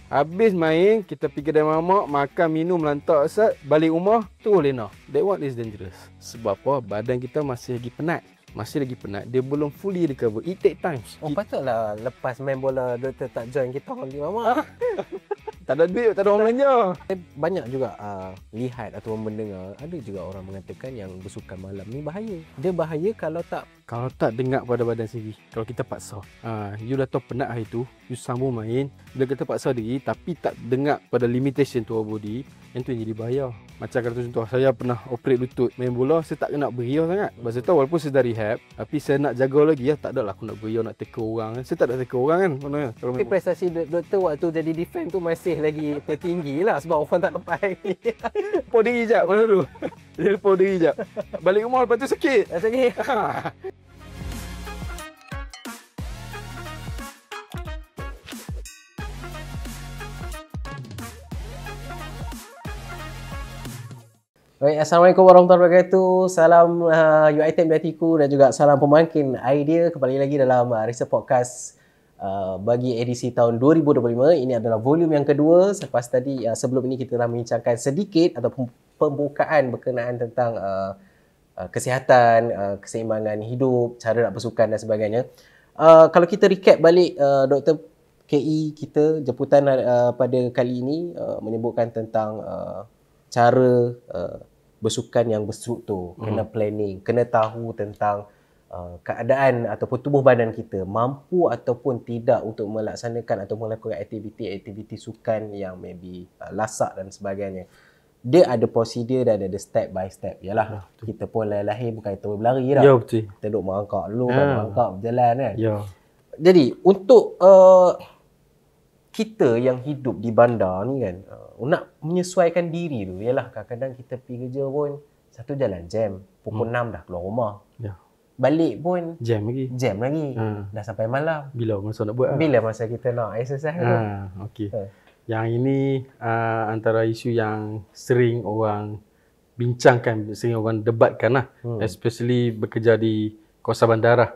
Habis main, kita pergi kedai mamak, makan, minum, lantak asat, balik rumah, terus lena. That one is dangerous. Sebab apa? Badan kita masih lagi penat. Dia belum fully recover. It take times. Oh, patutlah lepas main bola doktor tak join kita orang di mamak. Tak ada duit, tak ada orang belanja. Banyak juga lihat atau mendengar, ada juga orang mengatakan yang bersukan malam ni bahaya. Dia bahaya kalau tak dengar pada badan sendiri. Kalau kita paksa. You dah tahu penat hari tu, you sambung main. Bila kita paksa diri tapi tak dengar pada limitation tu body, yang tu yang jadi bahaya. Macam kata contoh, saya pernah operate lutut. Main bola, saya tak kena beria sangat. Sebab saya tahu walaupun saya dah rehab, tapi saya nak jaga lagi. Tak adalah aku nak beria, nak teka orang. Saya tak nak teka orang kan. Tapi prestasi doktor waktu jadi defend tu masih lagi tertinggi lah sebab orang tak lepas lagi. Lupa diri jap mana tu. Dia lupa diri jap. Balik rumah lepas tu sakit. Sakit. Baik, Assalamualaikum warahmatullahi wabarakatuh. Salam UiTM di hatiku dan juga salam pemangkin idea. Kembali lagi dalam Research Podcast bagi edisi tahun 2025. Ini adalah volume yang kedua. Selepas tadi, sebelum ini kita telah membincangkan sedikit atau pembukaan berkenaan tentang kesihatan, keseimbangan hidup, cara nak bersukan dan sebagainya. Kalau kita recap balik, Dr. KE kita jemputan pada kali ini menyebutkan tentang cara bersukan yang berstruktur, kena planning, kena tahu tentang keadaan ataupun tubuh badan kita mampu ataupun tidak untuk melaksanakan atau melakukan aktiviti sukan yang maybe lasak dan sebagainya. Dia ada prosedur dan ada step by step. Yalah, kita pun lahir bukan kita berlari dah. Ya, betul. Kita duduk merangkak dulu, merangkak berjalan kan. Ya. Jadi untuk kita yang hidup di bandar ni kan, nak menyesuaikan diri tu, yalah kadang-kadang kita pergi kerja pun satu jalan jam, pukul 6 dah keluar rumah. Ya. Balik pun Jam lagi. Dah sampai malam. Bila masa nak buat? Bila masa kita nak exercise tu? Okey. Yang ini antara isu yang sering orang bincangkan, sering orang debatkan lah. Especially bekerja di kawasan bandar lah.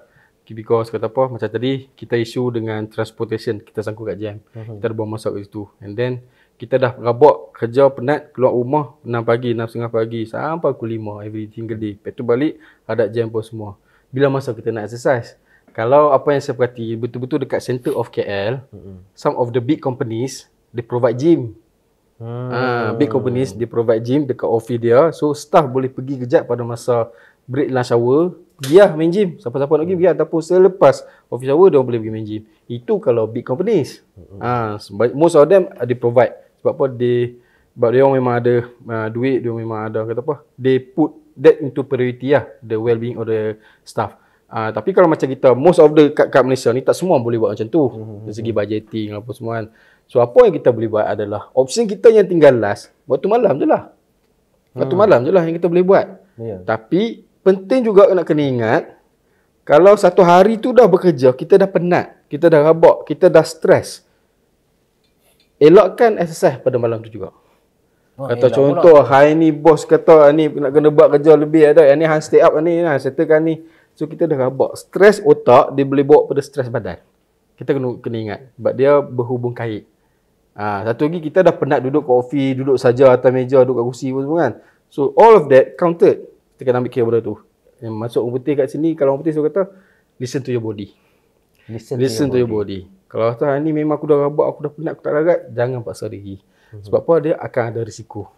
Because kata apa, macam tadi kita isu dengan transportation, kita sangkut kat jam. Kita ada buang masuk kat situ. And then kita dah rabak, kerja penat, keluar rumah 6 pagi, 6.30 pagi sampai pukul 5 every single day. Lepas tu balik ada jam pun semua. Bila masa kita nak exercise? Kalau apa yang saya perhati, betul-betul dekat center of KL, some of the big companies, they provide gym. Big companies, they provide gym dekat office dia. So staff boleh pergi kejap pada masa break lunch hour, pergi lah main gym. Siapa-siapa nak pergi, pergi. Ataupun selepas office hour, dia boleh pergi main gym. Itu kalau big companies. Most of them, they provide. Sebab apa, sebab dia orang memang ada duit, dia memang ada, kata apa, they put that into priority lah, the well-being of the staff. Tapi kalau macam kita, most of the kat Malaysia ni, tak semua boleh buat macam tu. Dari segi budgeting, apa semua kan. So, apa yang kita boleh buat adalah, option kita yang tinggal last, waktu malam je lah. Waktu malam je lah yang kita boleh buat. Tapi, penting juga nak kena ingat, kalau satu hari tu dah bekerja, kita dah penat, kita dah rabak, kita dah stres, elakkan exercise pada malam tu juga. Kata contoh, hari ni bos kata ni nak kena buat kerja lebih ada, yang ni hang stay up ni, settlekan ni. So kita dah rabak. Stres otak dia boleh bawa pada stres badan. Kita kena ingat sebab dia berhubung kait. Satu lagi kita dah penat duduk kat office, duduk saja atas meja, duduk kat kursi semua kan. So all of that counted. Kita kena ambil kira benda tu. Yang masuk orang putih kat sini, kalau orang putih saya kata listen to your body. Listen to your body. Kalau kata ni memang aku dah rabak, aku dah penat, aku tak larat, jangan paksa diri. Sebab apa, dia akan ada risiko.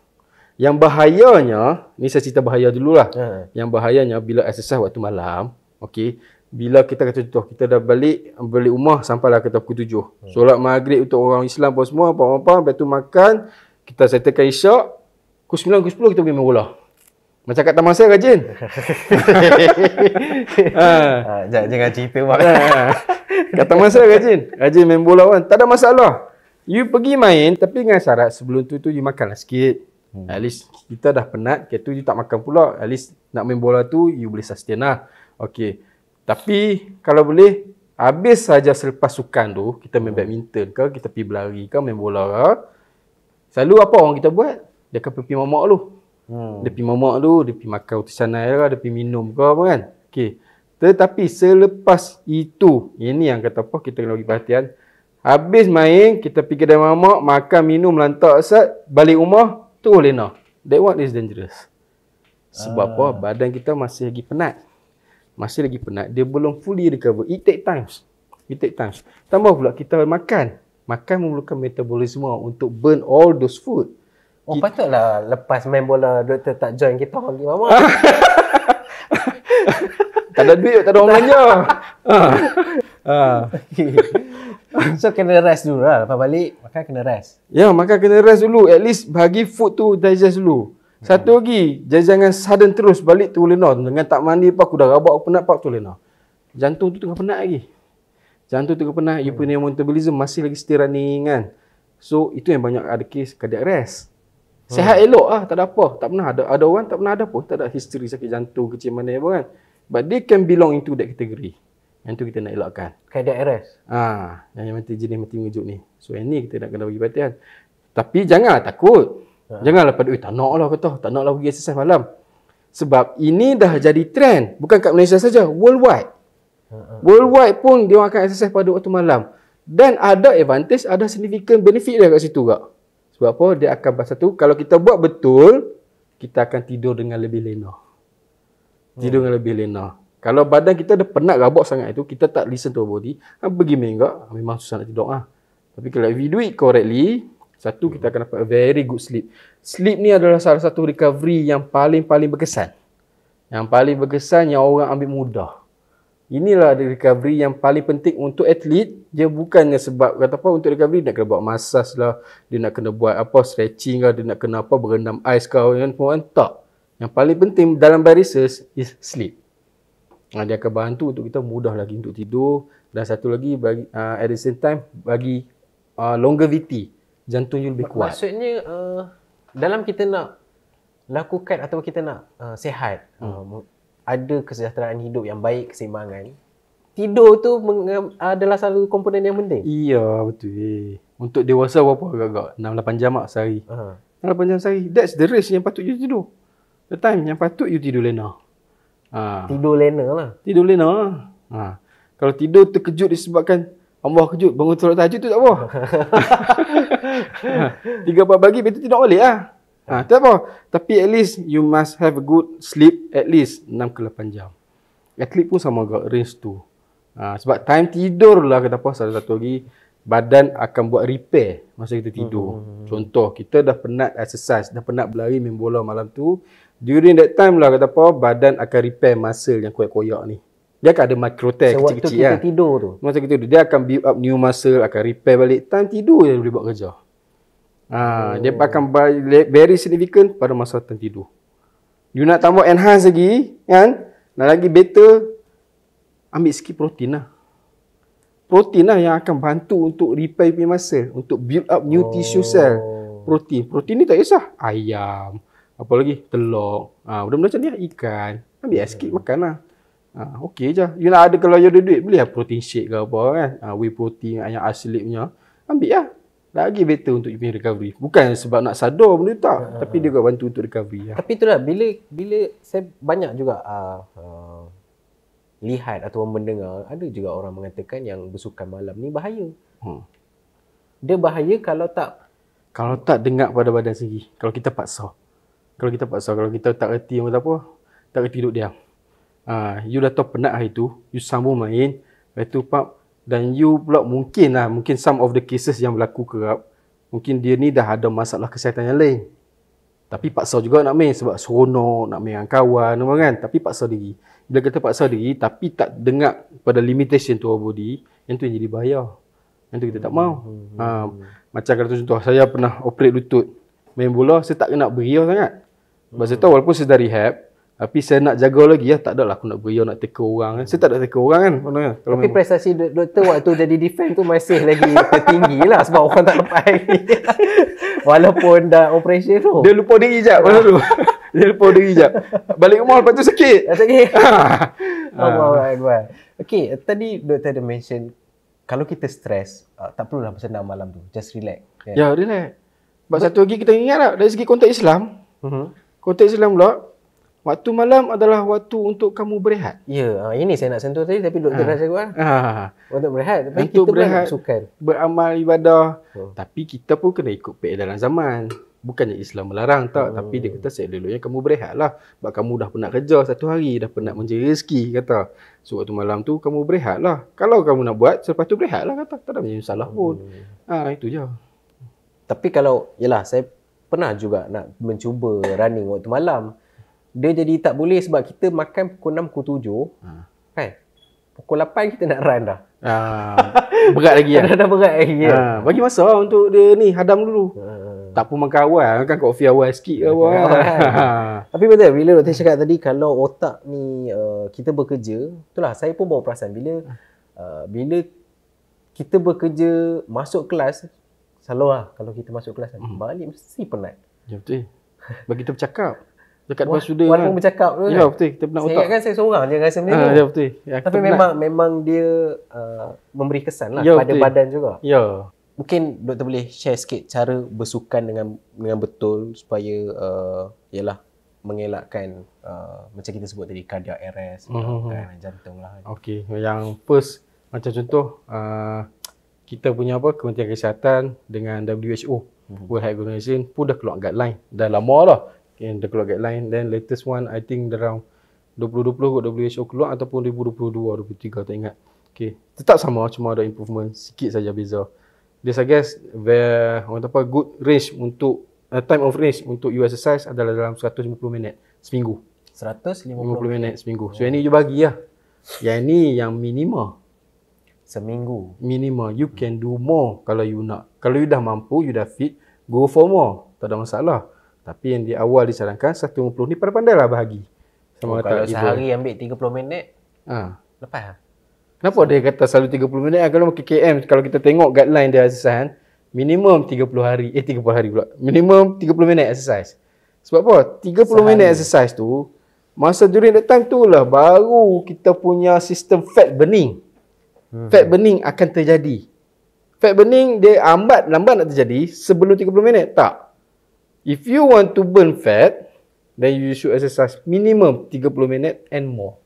Yang bahayanya, ni saya cerita bahaya dululah. Yang bahayanya bila exercise waktu malam, okey, bila kita kata contoh, kita dah balik rumah sampailah kata pukul 7. Solat maghrib untuk orang Islam pun semua, apa-apa, lepas tu makan, kita settlekan isyak, pukul 9, pukul 10 kita pergi main bola. Macam kat taman saya rajin. Jangan cerita bang. Kat taman saya rajin main bola kan. Tak ada masalah. You pergi main tapi dengan syarat sebelum tu you makanlah sikit. At least kita dah penat, kita tu you tak makan pula. At least nak main bola tu you boleh sustain lah. Okey. Tapi kalau boleh habis saja selepas sukan tu, kita main badminton ke, kita pergi berlari ke, main bola ke. Selalu apa orang kita buat? Dia akan pergi mamak dulu. Dia pergi mamak dulu, dia pergi makan roti canai ke, dia pergi minum ke apa kan. Okey. Tetapi selepas itu, ini yang kata apa kita kena bagi perhatian. Habis main, kita pergi kedai mamak, makan, minum, lantak asat, balik rumah, terus lena. That one is dangerous. Sebab apa? Badan kita masih lagi penat. Masih lagi penat. Dia belum fully recover. It take times. Tambah pula kita makan. Makan memerlukan metabolisme untuk burn all those food. Oh, patutlah lepas main bola doktor tak join kita pergi mamak. Tak ada duit, tak ada orang belanja. So kena rest dulu lah. Lepas balik makan kena rest. Ya, makan kena rest dulu. At least bagi food tu digest dulu. Satu lagi, jangan sudden terus balik tu lena. Dengan tak mandi apa, aku dah rabak penat pak tu lena. Jantung tu tengah penat lagi. Jantung tengah penat, you punya metabolism masih lagi still running kan. So itu yang banyak ada kes cardiac arrest. Sihat elok ah, tak ada apa. Tak pernah ada orang tak pernah ada apa. Tak ada history sakit jantung kecil mana apa kan. But they can belong into that category. Yang tu kita nak elakkan. Cardiac arrest. Yang mati jenis mati mengejut ni. So yang ni kita nak kena bagi perhatian. Tapi janganlah takut. Janganlah pada tak nak lah kata, tak nak lah pergi exercise malam. Sebab ini dah jadi trend. Bukan kat Malaysia saja, worldwide. Worldwide pun dia akan exercise pada waktu malam. Dan ada advantage, ada significant benefit dia kat situ kak. Sebab apa? Dia akan satu, kalau kita buat betul, kita akan tidur dengan lebih lena. Tidur dengan lebih lena. Kalau badan kita dah penat rabak sangat itu, kita tak listen to our body, pergi main kak, memang susah nak tidur Tapi kalau we do it correctly, satu, kita akan dapat a very good sleep. Sleep ni adalah salah satu recovery yang paling berkesan. Yang paling berkesan yang orang ambil mudah. Inilah recovery yang paling penting untuk atlet. Dia bukannya sebab kata apa untuk recovery dia nak kena buat massage lah, dia nak kena buat apa stretching lah, dia nak kena apa berendam ais kau kan pun tak. Yang paling penting dalam research is sleep. Dia akan bantu untuk kita mudah lagi untuk tidur, dan satu lagi bagi at the same time bagi longevity. Jantung you lebih kuat. Maksudnya dalam kita nak lakukan atau kita nak sihat, ada kesejahteraan hidup yang baik, keseimbangan, tidur tu adalah selalu komponen yang penting. Iya, betul. Untuk dewasa berapa agak-agak? 6-8 jam sehari. 6-8 jam sehari. That's the range yang patut you tidur. The time yang patut you tidur lena. Tidur lena lah. Tidur lena. Kalau tidur terkejut disebabkan Allah kejut, bangun solat tahajud tu tak apa. 3-4 pagi, betul tidak boleh lah. Tak apa. Tapi at least you must have a good sleep at least 6-8 jam. Atlet pun sama agak range tu. Sebab time tidur lah kata apa, salah satu lagi badan akan buat repair masa kita tidur. Contoh, kita dah penat exercise, dah penat berlari main bola malam tu. During that time lah kata apa, badan akan repair muscle yang koyak-koyak ni. Dia akan ada micro tear kecil-kecil kan. Waktu kita tidur tu. Masa kita tidur, dia akan build up new muscle, akan repair balik. Time tidur je boleh buat kerja. Dia akan very significant pada masa time tidur. You nak tambah enhance lagi, kan? Nak lagi better, ambil sikit protein lah. Protein lah yang akan bantu untuk repair punya muscle, untuk build up new tissue cell. Protein ni tak kisah. Ayam, apa lagi? Telur. Benda-benda macam ni lah. Ikan. Ambil sikit makan lah. Okey je. You nak ada, kalau you ada duit, beli lah protein shake ke apa kan. Whey protein yang asli punya. Ambil lah. Lagi better untuk you punya recovery. Bukan sebab nak sadar benda tak. Tapi dia juga bantu untuk recovery lah. Tapi itulah, bila saya banyak juga lihat atau mendengar, ada juga orang mengatakan yang bersukan malam ni bahaya. Dia bahaya kalau tak dengar pada badan sendiri. Kalau kita paksa. Kalau kita tak reti yang apa, tak reti duduk diam. You dah tahu penat hari tu, you sambung main, lepas tu dan you pula mungkin some of the cases yang berlaku kerap, mungkin dia ni dah ada masalah kesihatan yang lain. Tapi paksa juga nak main sebab seronok, nak main dengan kawan kan, tapi paksa diri. Bila kita paksa diri tapi tak dengar pada limitation to our body, yang tu yang jadi bahaya. Yang tu kita tak mau. Macam kalau contoh, saya pernah operate lutut. Main bola, saya tak kena beria sangat. Sebab saya tahu walaupun saya dah rehab, tapi saya nak jaga lagi lah. Tak adalah aku nak beria, nak take orang kan. Saya tak nak take orang kan. Kalau tapi prestasi doktor waktu jadi defense tu masih lagi tertinggi lah sebab orang tak lepas ni. Walaupun dah operation tu. Dia lupa diri jap masa tu. Dia lupa diri jap. Balik rumah lepas tu sakit. Sakit. Allahu. Okay, tadi doktor ada mention kalau kita stres, tak perlulah bersenam malam tu. Just relax. Kan? Ya, relax. Sebab satu lagi kita ingat lah, dari segi konteks Islam, konteks Islam pula, Waktu malam adalah waktu untuk kamu berehat. Ya, ini saya nak sentuh tadi tapi doktor dah cakap untuk berehat. Tapi Untuk kita berehat, sukan beramal ibadah. Tapi kita pun kena ikut peredaran zaman. Bukannya Islam melarang tak, tapi dia kata seleloknya kamu berehatlah. Sebab kamu dah penat kerja satu hari, dah penat mencari rezeki kata. So waktu malam tu kamu berehatlah. Kalau kamu nak buat, selepas tu berehatlah kata. Tak ada masalah pun. Itu je. Tapi kalau, yalah saya pernah juga nak mencuba running waktu malam. Dia jadi tak boleh sebab kita makan pukul 6, pukul 7. Kan? Pukul 8 kita nak run dah. Berat lagi kan? Dah berat lagi kan? Bagi masa untuk dia ni hadam dulu. Tak pun makan awal kan, kopi awal sikit ke apa. Tapi betul bila doktor cakap tadi kalau otak ni kita bekerja, itulah saya pun bawa perasan bila kita bekerja masuk kelas, selalu lah kalau kita masuk kelas balik mesti penat. Ya betul. Bagi kita bercakap. Dekat depan sudah walaupun bercakap tu ya betul, kita penat otak. Saya kan saya seorang je rasa macam tu. Ya betul. Ya, tapi memang dia memberi kesan lah ya, pada betul. badan juga. Ya. Mungkin doktor boleh share sikit cara bersukan dengan betul supaya ialah mengelakkan macam kita sebut tadi cardiac arrest, kan jantung lah. Okey, yang first macam contoh kita punya Kementerian Kesihatan dengan WHO, World Health Organization pun dah keluar guideline. Dah lama dah. Okay, dah keluar guideline. Then latest one I think around 2020 WHO keluar ataupun 2022 2023 tak ingat. Okay, tetap sama, cuma ada improvement sikit saja beza. This I guess good range untuk time of range untuk you exercise adalah dalam 150 minit seminggu. 150 minit seminggu. So yang ni you bagi lah. Yang ni yang minima. Seminggu. Minima. You can do more kalau you nak. Kalau you dah mampu, you dah fit, go for more. Tak ada masalah. Tapi yang di awal disarankan 150 ni pandai-pandailah bahagi. Sama kalau sehari ambil 30 minit, lepas lah. Kenapa dia kata selalu 30 minit? Kalau KKM, kalau kita tengok guideline dia exercise, minimum 30 hari. 30 hari pula. Minimum 30 minit exercise. Sebab apa? 30 minit exercise tu, masa during that time tu lah baru kita punya sistem fat burning. Fat burning akan terjadi. Fat burning dia lambat nak terjadi sebelum 30 minit. Tak. If you want to burn fat, then you should exercise minimum 30 minit and more.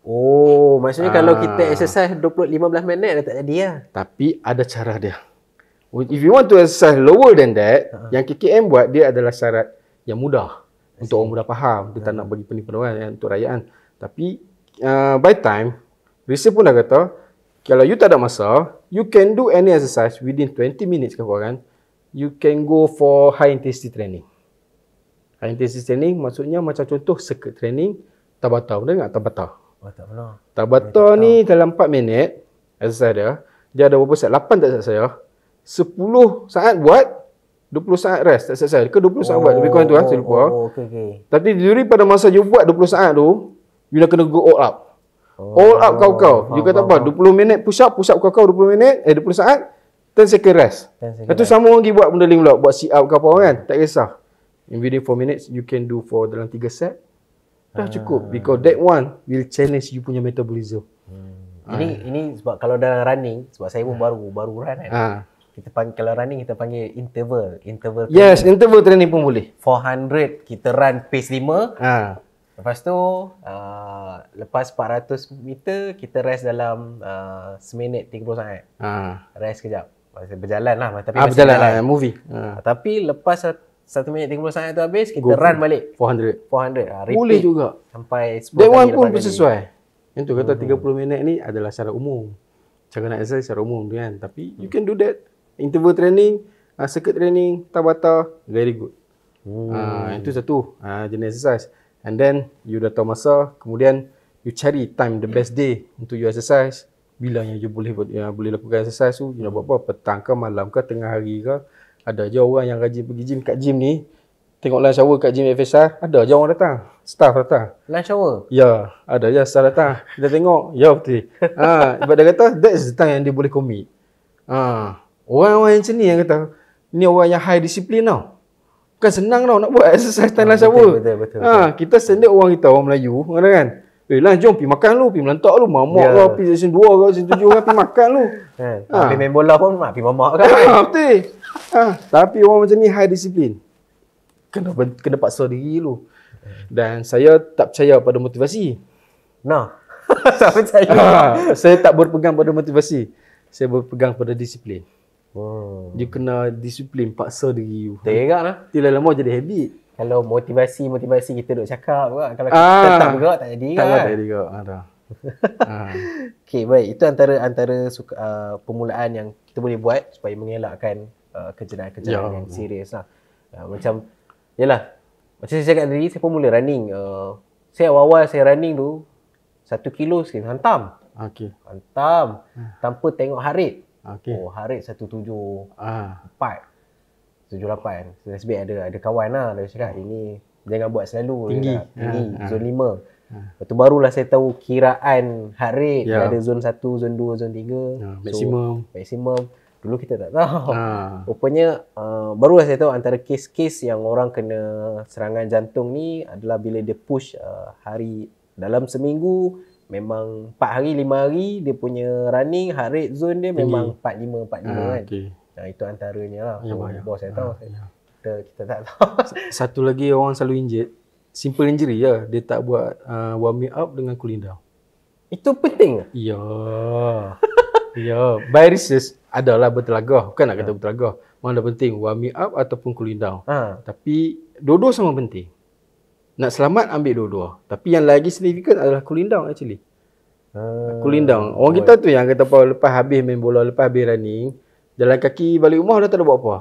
Oh, maksudnya kalau kita exercise 15 minit dah tak jadi lah. Tapi ada cara dia. If you want to exercise lower than that, yang KKM buat dia adalah syarat yang mudah. Untuk orang mudah faham. Dia tak nak bagi pening-peningan untuk rayaan. Tapi by time, research pun dah kata, kalau you tak ada masa, you can do any exercise within 20 minutes kan. You can go for high intensity training. High intensity training maksudnya macam contoh circuit training, Tabata. Pernah dengar Tabata? Tak pernah. Tabata ni dalam 4 minit exercise dia ada berapa saat? 8 tak saat saya. 10 saat buat, 20 saat rest tak saat saya. Ke 20 saat buat, lebih kurang tu lah, saya lupa. Okay. Tapi daripada masa you buat 20 saat tu, you dah kena go all out. All out kau. You kata apa? 20 minit push up kau 20 minit, 20 saat, 10 second rest. Itu sama orang pergi buat benda lain pula, buat sit up ke apa kan, tak kisah. In within 4 minutes, you can do for dalam 3 set. Dah cukup. Because that one will challenge you punya metabolism. Ini sebab kalau dalam running, sebab saya pun baru run kan. Kita panggil, kalau running kita panggil interval. Yes, interval training pun boleh. 400 kita run pace 5. Lepas tu lepas 400 meter kita rest dalam seminit 30 saat. Rest kejap. Berjalan lah tapi berjalan movie. Tapi lepas 1 minit 30 saat tu habis, kita run balik 400. Boleh juga. Sampai 10 that kali one pun kali. sesuai. Yang tu kata 30 minit ni adalah secara umum. Cara nak exercise secara umum tu kan. Tapi you can do that. Interval training, circuit training, Tabata, very good. Itu satu jenis exercise. And then you dah tahu masa, kemudian you cari time the best day untuk you exercise. Bila yang you boleh lakukan exercise tu, you nak buat apa? Petang ke, malam ke, tengah hari ke. Ada je orang yang rajin pergi gym. Kat gym ni, tengok lunch hour kat gym FSR, ada je orang datang. Staff datang. Lunch hour? Ya, ada je staff datang. Kita tengok, ya betul. Sebab dia kata, that's the time yang dia boleh commit. Orang-orang yang macam ni yang kata, ni orang yang high disiplin tau. Bukan senang tau nak buat exercise time lunch hour. Betul. Kita standard orang kita, orang Melayu, kan? Lah jom pergi makan lu, pergi melantak lu, mamak lah, pergi season 2 ke, season 7 kan, pergi makan lu. Pergi main bola pun, pergi mamak kan. Betul. Tapi orang macam ni high disiplin. Kena paksa diri lu. Dan saya tak percaya pada motivasi. Nah. Tak percaya. Saya tak berpegang pada motivasi. Saya berpegang pada disiplin. You kena disiplin, paksa diri you. Tergerak lah. Tidak lama jadi habit. Kalau motivasi kita duk cakap juga. Kalau kita tetap bergerak tak jadi Tak kan. ada juga. Okey, baik. Itu antara permulaan yang kita boleh buat supaya mengelakkan kejadian-kejadian yang serius lah. Macam, yalah. Macam saya cakap tadi, saya pun mula running. Saya awal-awal saya running tu, 1 kilo sekali hantam. Okey. Hantam. Tanpa tengok heart rate. Okey. Oh, heart rate 174. 78. Nasib ada kawan lah. Dia cakap, ini jangan buat selalu. Tinggi. Tinggi. Zon 5. Lepas tu barulah saya tahu kiraan heart rate. Ada zon 1, zon 2, zon 3. Maksimum. Dulu kita tak tahu. Rupanya barulah saya tahu antara kes-kes yang orang kena serangan jantung ni adalah bila dia push hari dalam seminggu memang 4 hari 5 hari dia punya running heart rate zone dia memang 45 kan. Itu antaranya lah. Bos saya tahu. Kita tak tahu. Satu lagi orang selalu injured, simple injury je. Dia tak buat warming up dengan cooling down. Itu penting. Ya. Ya, by research adalah bertelagah. Bukan nak kata bertelagah. Mana penting warming up ataupun cooling down. Tapi dua-dua sama penting. Nak selamat ambil dua-dua. Tapi yang lagi signifikan adalah cooling down actually. Cooling down. Orang kita tu yang kata apa, lepas habis main bola, lepas habis running, jalan kaki balik rumah dah tak ada buat apa.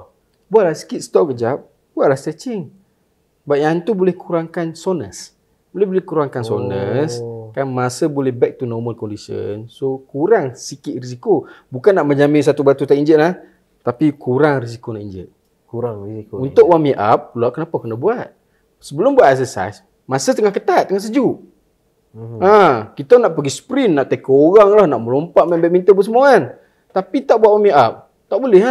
Buatlah sikit stop kejap, buatlah stretching. Sebab yang tu boleh kurangkan soreness. Boleh kurangkan soreness. Kan masa boleh back to normal condition. So kurang sikit risiko. Bukan nak menjamin satu batu tak injet lah. Tapi kurang risiko nak injet. Kurang risiko. Untuk warming up pula kenapa kena buat? Sebelum buat exercise, masa tengah ketat, tengah sejuk. Kita nak pergi sprint, nak tackle orang lah, nak melompat main badminton pun semua kan. Tapi tak buat warming up. Tak boleh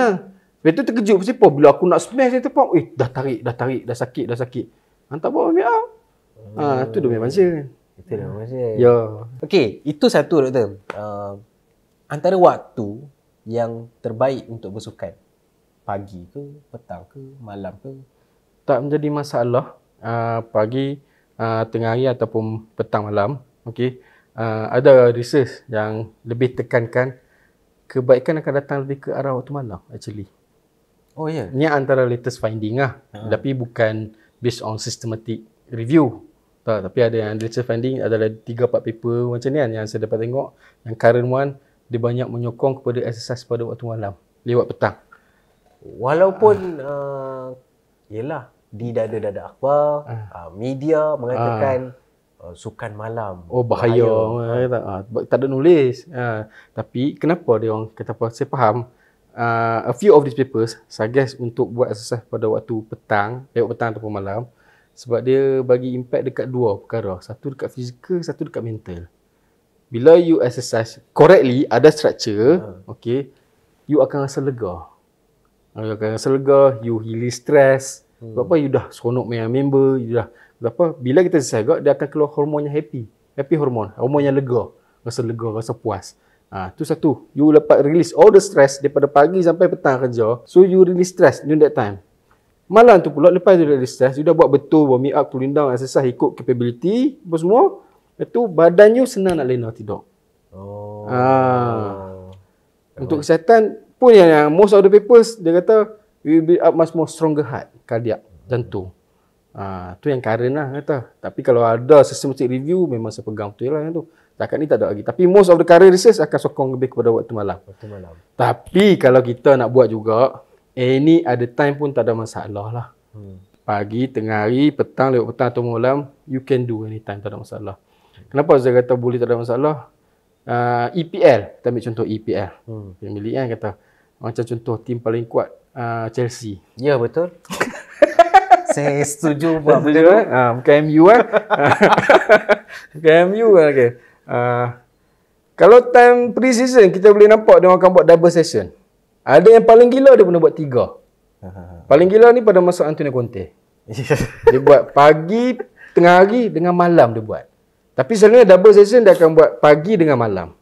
Lepas tu terkejut pasal apa? Bila aku nak smash dia terpam, dah tarik, dah sakit. Tak buat warming up. Tu dia punya masa. Itu dah masa. Ya. Okey, itu satu doktor. Antara waktu yang terbaik untuk bersukan, pagi ke, petang ke, malam ke? Tak menjadi masalah. Pagi, tengah hari ataupun petang malam. Okey. Ada research yang lebih tekankan kebaikan akan datang lebih ke arah waktu malam actually. Oh ya. Ni antara latest finding lah. Tapi bukan based on systematic review. Tapi ada yang latest finding adalah 3-4 paper macam ni kan yang saya dapat tengok. Yang current one, dia banyak menyokong kepada exercise pada waktu malam lewat petang. Walaupun yelah di dada-dada akhbar, media mengatakan sukan malam. Oh bahaya. Tak ada nulis. Tapi kenapa dia orang kata apa? Saya faham. A few of these papers suggest untuk buat exercise pada waktu petang, lewat petang ataupun malam. Sebab dia bagi impact dekat dua perkara. Satu dekat fizikal, satu dekat mental. Bila you exercise correctly, ada structure, okay, you akan rasa lega. You akan rasa lega, you release stress. Sebab apa? You dah seronok main member, you dah apa? Bila kita exercise, dia akan keluar hormon yang happy. Happy hormon. Hormon yang lega. Rasa lega, rasa puas. Tu satu. You dapat release all the stress daripada pagi sampai petang kerja. So you release stress during that time. Malam tu pula, lepas tu dah stress, you dah buat betul warming up, cooling down, exercise ikut capability, apa semua. Lepas tu badan you senang nak lena tidur. Untuk kesihatan pun yang most of the papers, dia kata you build up much more stronger heart, cardiac, jantung. Tu yang current lah kata. Tapi kalau ada systematic review, memang saya pegang betul lah yang tu. Takat ni tak ada lagi. Tapi most of the current research akan sokong lebih kepada waktu malam. Tapi kalau kita nak buat juga, any other time pun tak ada masalah lah. Pagi, tengah hari, petang, lewat petang atau malam, you can do anytime, tak ada masalah. Kenapa saya kata boleh tak ada masalah? EPL, kita ambil contoh EPL. Premier League kan kata. Macam contoh tim paling kuat, Chelsea. Ya, betul. Saya setuju buat betul. Bukan MU kan? Bukan MU kan? Okay. Kalau time pre-season, kita boleh nampak dia akan buat double session. Ada yang paling gila dia pernah buat 3. Paling gila ni pada masa Antonio Conte. Dia buat pagi, tengah hari dengan malam dia buat. Tapi selalunya double session dia akan buat pagi dengan malam.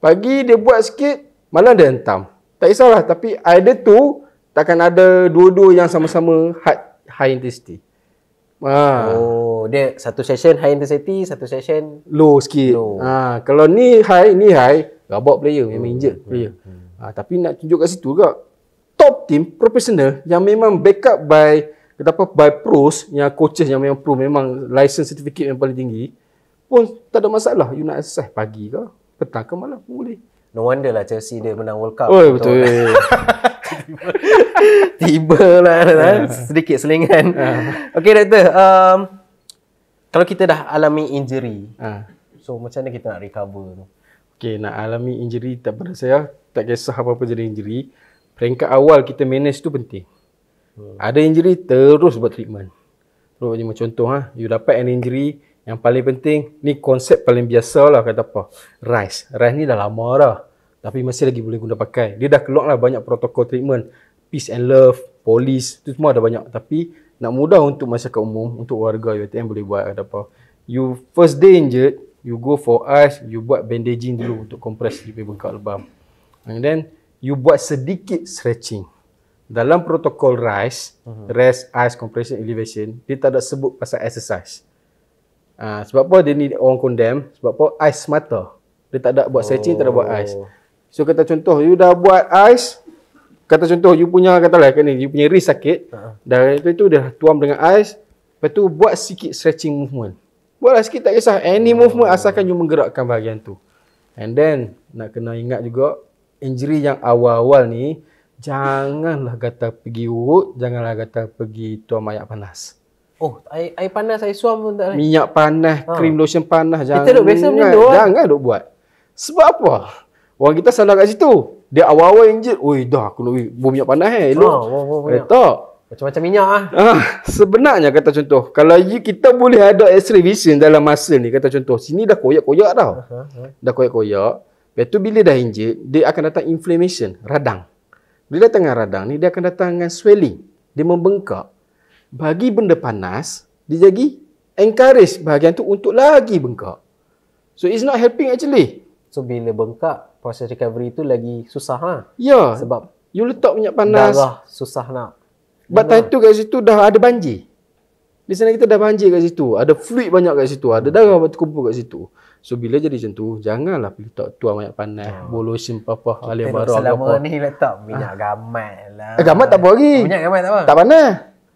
Pagi dia buat sikit, malam dia hentam. Tak kisahlah, tapi either tu takkan ada dua-dua yang sama-sama high intensity. Oh, dia satu session high intensity, satu session low sikit. Low. Kalau ni high, rabak player, memang injured player. Tapi nak tunjuk kat situ juga, top team profesional yang memang backup by pros, yang coaches yang memang pro, memang license certificate yang paling tinggi pun tak ada masalah. You nak exercise pagi ke, petang ke, malam pun boleh. No wonder lah Chelsea dia menang World Cup. Oh betul. Tiba lah sedikit selingan. Okay doktor, kalau kita dah alami injury, so macam mana kita nak recover tu? Okay, nak alami injury, tak pada saya, tak kisah apa-apa jadi injury, peringkat awal kita manage tu penting. Ada injury, terus buat treatment. Terus macam contoh, you dapat an injury, yang paling penting, ni konsep paling biasa lah kata apa, RISE. RISE ni dah lama dah, tapi masih lagi boleh guna pakai. Dia dah keluar lah banyak protokol treatment, peace and love, police, tu semua ada banyak. Tapi nak mudah untuk masyarakat umum, untuk warga UiTM boleh buat kata apa. You first day injured, you go for ice, you buat bandaging dulu untuk compress di bengkak lebam. And then you buat sedikit stretching. Dalam protokol RISE, rest, ice, compression, elevation, dia tak ada sebut pasal exercise. Sebab apa dia ni orang condemn? Sebab apa? Ice semata. Dia tak ada buat stretching, tak ada buat ice. So kata contoh, you dah buat ice, kata contoh you punya katalah ni, you punya wrist sakit, dah itu dah tuam dengan ice, lepas tu buat sikit stretching movement. Buatlah sikit, tak kisah any movement asalkan you menggerakkan bahagian tu. And then nak kena ingat juga, injury yang awal-awal ni janganlah kata pergi urut, janganlah kata pergi tuam air panas. Oh, air panas, air suam pun tak boleh. Minyak panas, cream lotion panas, Kita duk biasa minum jangan duk buat. Sebab apa? Orang kita salah kat situ. Dia awal-awal injet, oi dah aku nak buang minyak panas elok. Tak. Macam-macam minyak Sebenarnya kata contoh, kalau kita boleh ada X-ray vision dalam masa ni, kata contoh, sini dah koyak-koyak tau. Dah koyak-koyak. Lepas tu bila dah injet, dia akan datang inflammation, radang. Bila datang dengan radang ni, dia akan datang dengan swelling. Dia membengkak. Bagi benda panas, dia jadi encourage bahagian tu untuk lagi bengkak. So it's not helping actually. So bila bengkak, proses recovery tu lagi susah lah. Ya. Sebab you letak minyak panas, darah susah nak. Batang tu kat situ dah ada banjir. Di sana kita dah banjir kat situ. Ada fluid banyak kat situ. Ada darah terkumpul kat situ. So bila jadi macam tu, janganlah pergi letak tuang minyak panas, bolosin apa-apa, alir barang selama ni letak minyak gamat lah. Gamat tak apa lagi. Minyak gamat tak apa? Tak panas.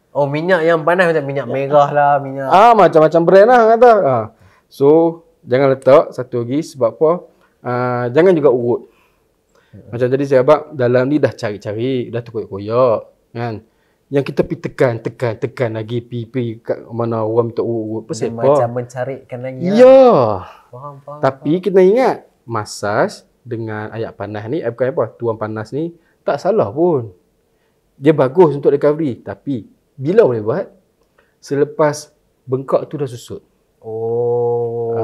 Oh, minyak yang panas macam minyak merah lah, minyak. Macam-macam brand lah kata. So jangan letak satu lagi sebab apa? Jangan juga urut. Macam tadi saya abang dalam ni dah cari-cari, dah terkoyak-koyak kan. Yang kita pergi tekan lagi, pergi kat mana orang minta urut-urut. Pasal apa? Macam mencarikan lagi lah. Ya. Faham. Tapi kena ingat, massage dengan air panas ni, bukan apa, tuang panas ni tak salah pun. Dia bagus untuk recovery. Tapi bila boleh buat? Selepas bengkak tu dah susut. Oh.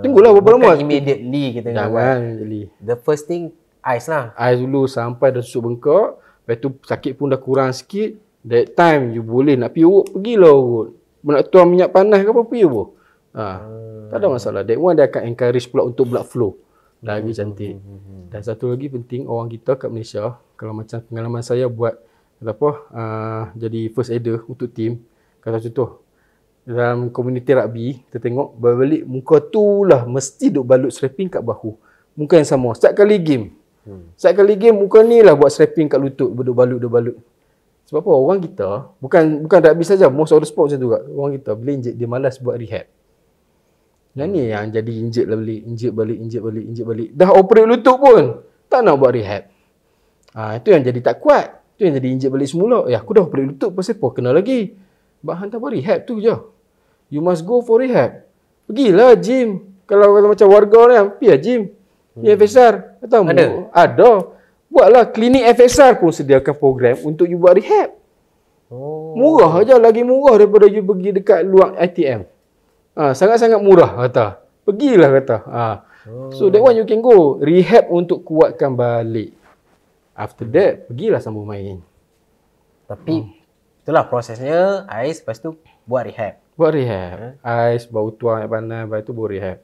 Tunggulah berapa lama. Bukan immediately kita kena buat. Jangan immediately. The first thing, ice lah. Ice dulu sampai dah susut bengkak. Lepas tu sakit pun dah kurang sikit. That time you boleh nak pergi urut, pergilah urut. Nak tuang minyak panas ke apa, pergi apa. Tak ada masalah. That one dia akan encourage pula untuk blood flow. Lagi cantik. Dan satu lagi penting, orang kita kat Malaysia, kalau macam pengalaman saya buat jadi first aider untuk team, kata contoh dalam komuniti rugby, kita tengok balik muka tu lah mesti duk balut strapping kat bahu, muka yang sama setiap kali game. Setiap kali game muka ni lah buat strapping kat lutut, duk balut. Sebab apa? Orang kita bukan rugby saja, most of the sport macam tu juga. Orang kita bila injet dia malas buat rehab. Yang ni yang jadi injet balik. Dah operate lutut pun tak nak buat rehab. Itu yang jadi tak kuat. Tu yang jadi injet balik semula. Aku dah operate lutut, pasal apa? Kena lagi. Hantar buat rehab tu je. You must go for rehab. Pergilah gym. Kalau macam warga ni, pergi gym. Ni FSR. Ada. Buatlah klinik FSR pun sediakan program untuk you buat rehab. Murah aja, lagi murah daripada you pergi dekat luar ITM. Sangat-sangat murah kata. Pergilah kata. So that one you can go. Rehab untuk kuatkan balik. After that, pergilah sambung main. Tapi, itulah prosesnya. Ais, lepas tu buat rehab. Buat rehab. Ais, bau tuang air panas, lepas tu buat rehab.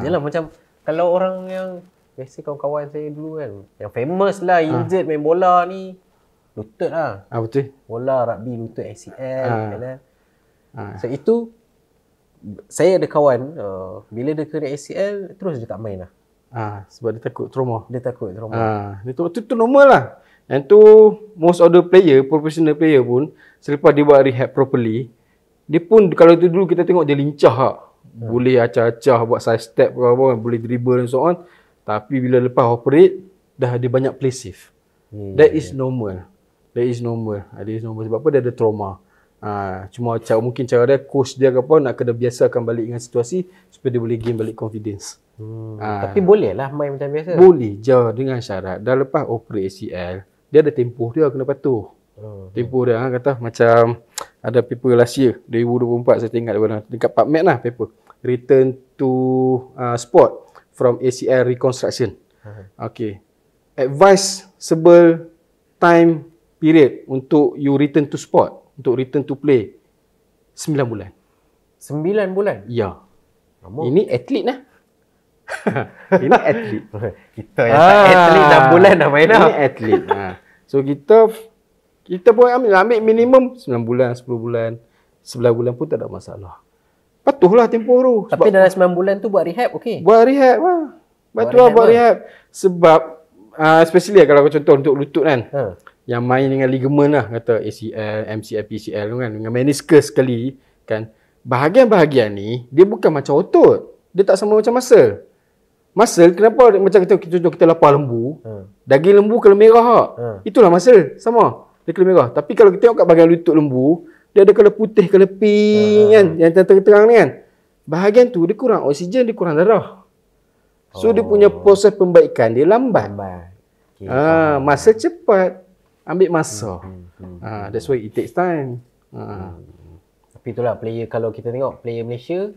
Yalah, macam kalau orang yang, biasa kawan-kawan saya dulu kan, yang famous lah, injured main bola ni, lutut lah. Betul. Bola, rugby, lutut, ACL. So itu saya ada kawan bila dia kena ACL terus dia tak main lah. Sebab dia takut trauma. Dia takut trauma. Itu normal lah. Yang tu most of the player, professional player pun selepas dia buat rehab properly, dia pun kalau tu dulu kita tengok dia lincah lah. Boleh acah-acah buat side step ke apa, boleh dribble and so on. Tapi bila lepas operate dah ada banyak play safe. That is normal. That is normal. Sebab apa dia ada trauma. Cuma mungkin cara dia, coach dia ke apa nak kena biasakan balik dengan situasi supaya dia boleh gain balik confidence. Tapi boleh lah main macam biasa. Boleh je dengan syarat dah lepas operate ACL dia ada tempoh dia kena patuh. Tempoh dia kata macam ada paper last year 2024 saya tengok dekat PubMed lah paper return to sport from ACL reconstruction. Okay, advisable time period untuk you return to sport, untuk return to play 9 bulan. 9 bulan? Ya. Ini atlet lah. Ini atlet. Kita yang tak atlet 6 bulan dah main dah. Ini atlet. So kita pun ambil minimum 9 bulan, 10 bulan, 11 bulan pun tak ada masalah. Patuhlah tempoh tu. Tapi dalam 9 bulan tu buat rehab okey. Buat rehab lah. Buat rehab. Sebab especially kalau contoh untuk lutut kan. Yang main dengan ligament lah kata ACL, MCL, PCL kan dengan meniscus sekali kan. Bahagian-bahagian ni dia bukan macam otot. Dia tak sama macam muscle. Muscle kenapa macam contoh kita lapar lembu, daging lembu kalau merah itulah muscle sama. Dia kena merah. Tapi kalau kita tengok kat bahagian lutut lembu, dia ada kala putih, kala pink kan, yang terang-terang ni kan. Bahagian tu dia kurang oksigen, dia kurang darah. So dia punya proses pembaikan dia lambat. Okay, masa cepat, ambil masa. That's why it takes time. Tapi itulah player, kalau kita tengok player Malaysia,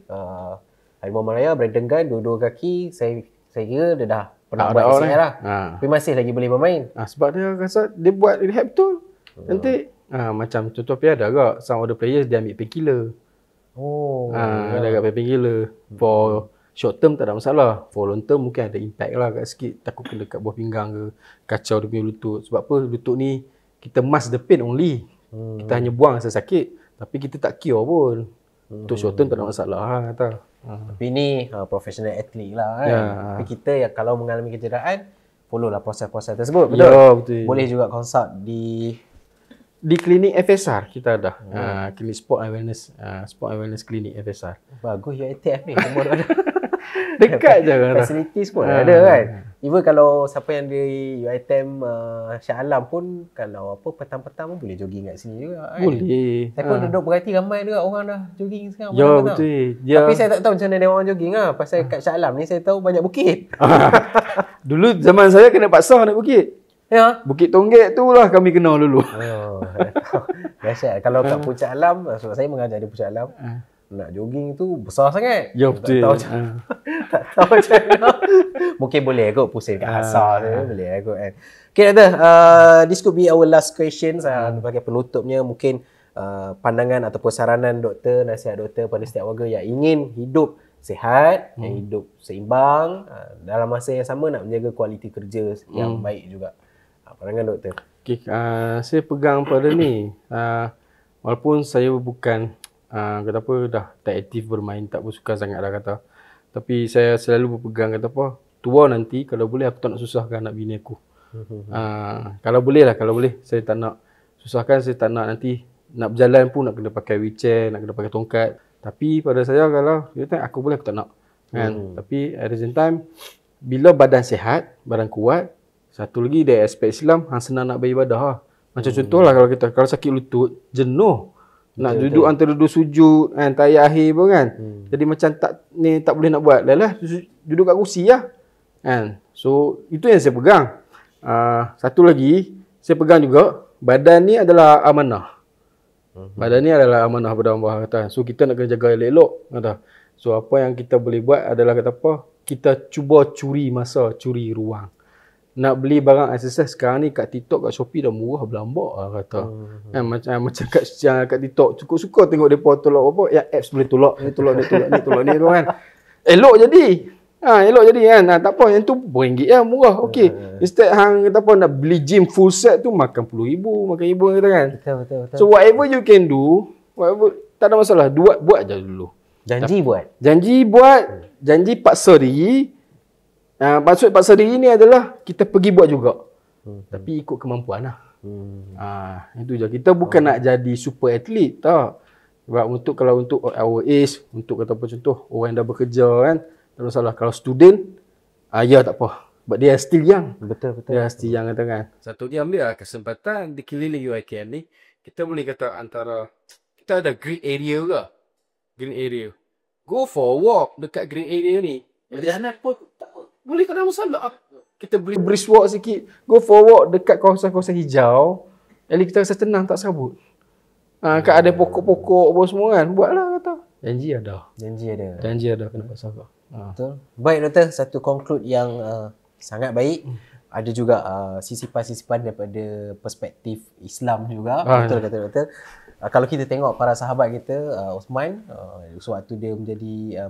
Harimau Malaya, Brandon Gunn, dua-dua kaki, saya kira dia dah pernah buat ACL lah. Tapi masih lagi boleh bermain. Sebab dia rasa dia buat rehab betul. Nanti macam contoh ada agak some of the players dia ambil painkiller. Dia agak painkiller. For short term tak ada masalah. For long term mungkin ada impact lah kat sikit. Takut kena kat buah pinggang ke, kacau dia punya lutut. Sebab apa lutut ni kita mask the pain only. Kita hanya buang rasa sakit, tapi kita tak cure pun. Untuk short term tak ada masalah lah kata. Tapi ni professional atlet lah kan. Tapi kita yang kalau mengalami kecederaan, follow lah proses-proses tersebut. Betul? Ya, betul. Boleh juga consult di klinik FSR kita ada. Klinik Sport Awareness Klinik FSR. Bagus UiTM ni. Semua ada. Dekat je kan. Facilities pun ada kan. Even kalau siapa yang di UiTM Shah Alam pun kalau apa petang-petang pun boleh jogging kat sini juga kan. Boleh. Saya pun duduk perhati ramai juga orang dah jogging sekarang. Ya betul. Tapi saya tak tahu macam mana dia orang jogging lah. Pasal kat Shah Alam ni saya tahu banyak bukit. Dulu zaman saya kena paksa naik bukit. Ya. Bukit Tonggek tu lah kami kenal dulu. Biasa kalau kat Puncak Alam, sebab saya mengajar di Puncak Alam. Nak jogging tu besar sangat. Ya betul. Tak tahu macam mana. Mungkin boleh kot pusing kat asal tu. Boleh kot kan. Okay doktor, this could be our last question. Sebagai penutupnya mungkin pandangan ataupun saranan doktor, nasihat doktor pada setiap warga yang ingin hidup sihat, yang hidup seimbang, dalam masa yang sama nak menjaga kualiti kerja yang baik juga. Pandangan doktor. Okay, saya pegang pada ni. Walaupun saya bukan kata apa dah tak aktif bermain, tak bersuka sangat dah kata. Tapi saya selalu berpegang kata apa, tua nanti kalau boleh aku tak nak susahkan anak bini aku. Kalau boleh lah, kalau boleh saya tak nak susahkan, saya tak nak nanti nak berjalan pun nak kena pakai wheelchair, nak kena pakai tongkat. Tapi pada saya kalau aku boleh aku tak nak. Kan? Tapi at the same time bila badan sihat, badan kuat, satu lagi dari aspek Islam hang senang nak beribadah lah. Macam contohlah kalau sakit lutut, jenuh. Nak duduk antara dua sujud kan, tayat akhir pun kan. Jadi macam tak boleh nak buat. Lah duduk kat kursi lah. Kan. So itu yang saya pegang. Satu lagi saya pegang juga, badan ni adalah amanah. Badan ni adalah amanah pada Allah kata. So kita nak kena jaga elok-elok kata. So apa yang kita boleh buat adalah kata apa? Kita cuba curi masa, curi ruang. Nak beli barang aksesoris sekarang ni kat TikTok, kat Shopee dah murah berlambak lah kata. Macam kat TikTok suka tengok depa tolak apa, yang apps boleh tolak ni tu kan. Elok jadi. Elok jadi kan. Tak apa yang tu RM1 lah murah. Okey. Instead hang kata apa nak beli gym full set tu makan RM10,000, makan RM1,000 kata kan. Betul. So whatever you can do, Tak ada masalah. Buat je dulu. Janji buat. Janji paksa diri. Maksud paksa diri ni adalah kita pergi buat juga. Tapi ikut kemampuan lah. Itu je. Kita bukan nak jadi super atlet, tak. Sebab kalau untuk our age, untuk kata apa contoh, orang yang dah bekerja kan, tak ada masalah. Kalau student, ya tak apa. But dia still young. Betul. Dia still young kata kan. Satu dia ambil kesempatan di keliling UiTM ni, kita boleh kata antara, kita ada green area ke? Green area. Go for a walk dekat green area ni. Jalan pun tak apa. Boleh tak ada masalah. Kita boleh brisk walk sikit. Go for a walk dekat kawasan-kawasan hijau. Jadi kita rasa tenang, tak serabut. Kat ada pokok-pokok apa semua kan. Buatlah kata. Janji ada. Kena pasal kau. Betul. Baik doktor, satu conclude yang sangat baik. Ada juga sisipan-sisipan daripada perspektif Islam juga. Betul kata doktor. Kalau kita tengok para sahabat kita, Uthman, sewaktu dia menjadi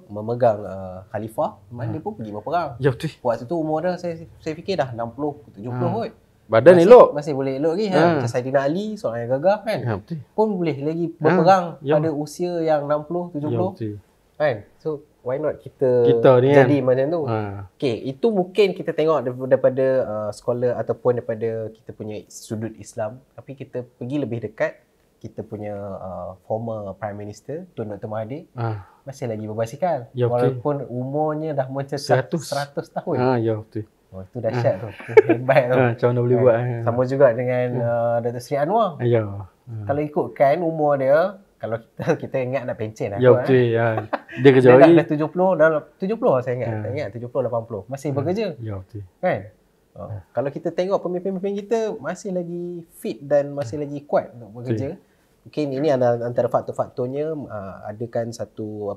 memegang khalifah, dia pun pergi berperang. Ya betul. Waktu tu umur dah saya fikir dah 60, 70 kot. Badan elok. Masih boleh elok lagi kan. Macam Saidina Ali, seorang yang gagah kan. Ya betul. Pun boleh lagi berperang pada usia yang 60, 70. Ya betul. Kan? So why not kita ni jadi kan macam tu. Okay, itu mungkin kita tengok daripada scholar ataupun daripada kita punya sudut Islam. Tapi kita pergi lebih dekat, kita punya former Prime Minister Tun Dr. Mahathir masih lagi berbasikal. Ya, walaupun umurnya dah mencapai 100 tahun. Ya betul. Itu dahsyat tu. Hebat tu. Macam mana boleh buat. Sama juga dengan Dr. Sri Anwar. Ya. Kalau ikutkan umur dia, kalau kita ingat nak pencen lah. Ya betul. Dia kerja lagi. Dah 70 saya ingat. Tak ingat 70 80. Masih bekerja. Ya betul. Kan? Kalau kita tengok pemimpin-pemimpin kita masih lagi fit dan masih lagi kuat untuk bekerja. Mungkin ini antara faktor-faktornya, adakan satu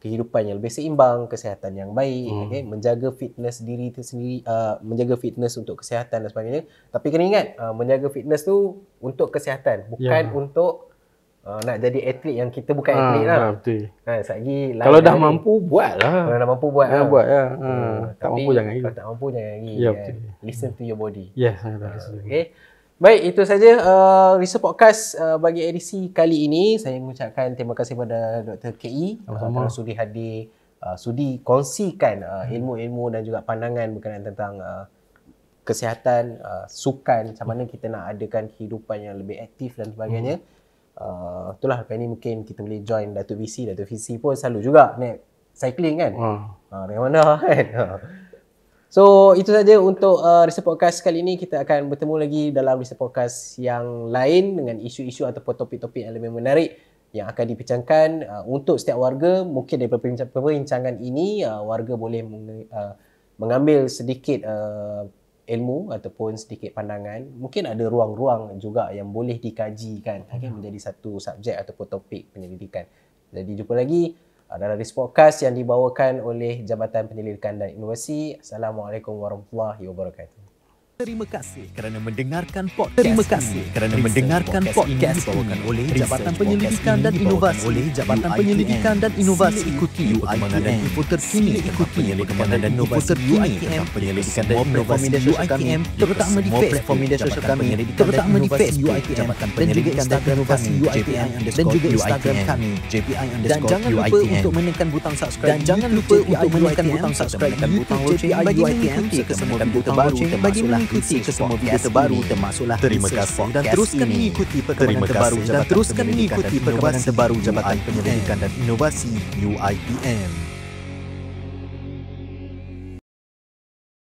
kehidupan yang lebih seimbang, kesihatan yang baik, menjaga fitness diri itu sendiri, menjaga fitness untuk kesihatan dan sebagainya. Tapi kena ingat, menjaga fitness tu untuk kesihatan, bukan untuk nak jadi atlet yang kita bukan atlet lah. Betul. Lagi kalau dah mampu buatlah. Kalau dah mampu buat buat ya. Tak tapi mampu jangan lagi. Kalau tak mampu jangan lagi. Ya, betul. Listen to your body. Yes. Okay. Baik, itu saja Research Podcast bagi edisi kali ini. Saya mengucapkan terima kasih kepada Dr. KE kerana sudi hadir, sudi kongsikan ilmu-ilmu dan juga pandangan berkenaan tentang kesihatan, sukan, macam mana kita nak adakan kehidupan yang lebih aktif dan sebagainya. Itulah lepas ni mungkin kita boleh join Datuk VC. Datuk VC pun selalu juga naik cycling kan. Dari mana kan. So itu saja untuk Research Podcast kali ini. Kita akan bertemu lagi dalam Research Podcast yang lain dengan isu-isu ataupun topik-topik yang lebih menarik yang akan dibincangkan untuk setiap warga. Mungkin dari perbincangan ini warga boleh mengambil sedikit ilmu ataupun sedikit pandangan. Mungkin ada ruang-ruang juga yang boleh dikajikan menjadi satu subjek ataupun topik penyelidikan. Jadi jumpa lagi dalam Research Podcast yang dibawakan oleh Jabatan Penyelidikan dan Inovasi. Assalamualaikum warahmatullahi wabarakatuh. Terima kasih kerana mendengarkan podcast. Terima kasih kerana mendengarkan podcast dibawakan oleh Jabatan Penyelidikan dan Inovasi. Oleh Jabatan Penyelidikan dan Inovasi. Ikuti perkembangan dan info terkini. Ikuti perkembangan dan info terkini tentang penyelidikan dan inovasi UiTM, terutama di platform media sosial kami, terutama di Facebook Jabatan Penyelidikan dan Inovasi UiTM dan juga Instagram kami JPI_UiTM. Dan jangan lupa untuk menekan butang subscribe. Dan jangan lupa untuk menekan butang subscribe di YouTube JPI UiTM ke semua video terbaru bagi mengikuti kesemua video terbaru termasuklah terima kasih dan teruskan mengikuti perkembangan terbaru dan teruskan mengikuti perkembangan terbaru Jabatan Penyelidikan dan Inovasi UiTM.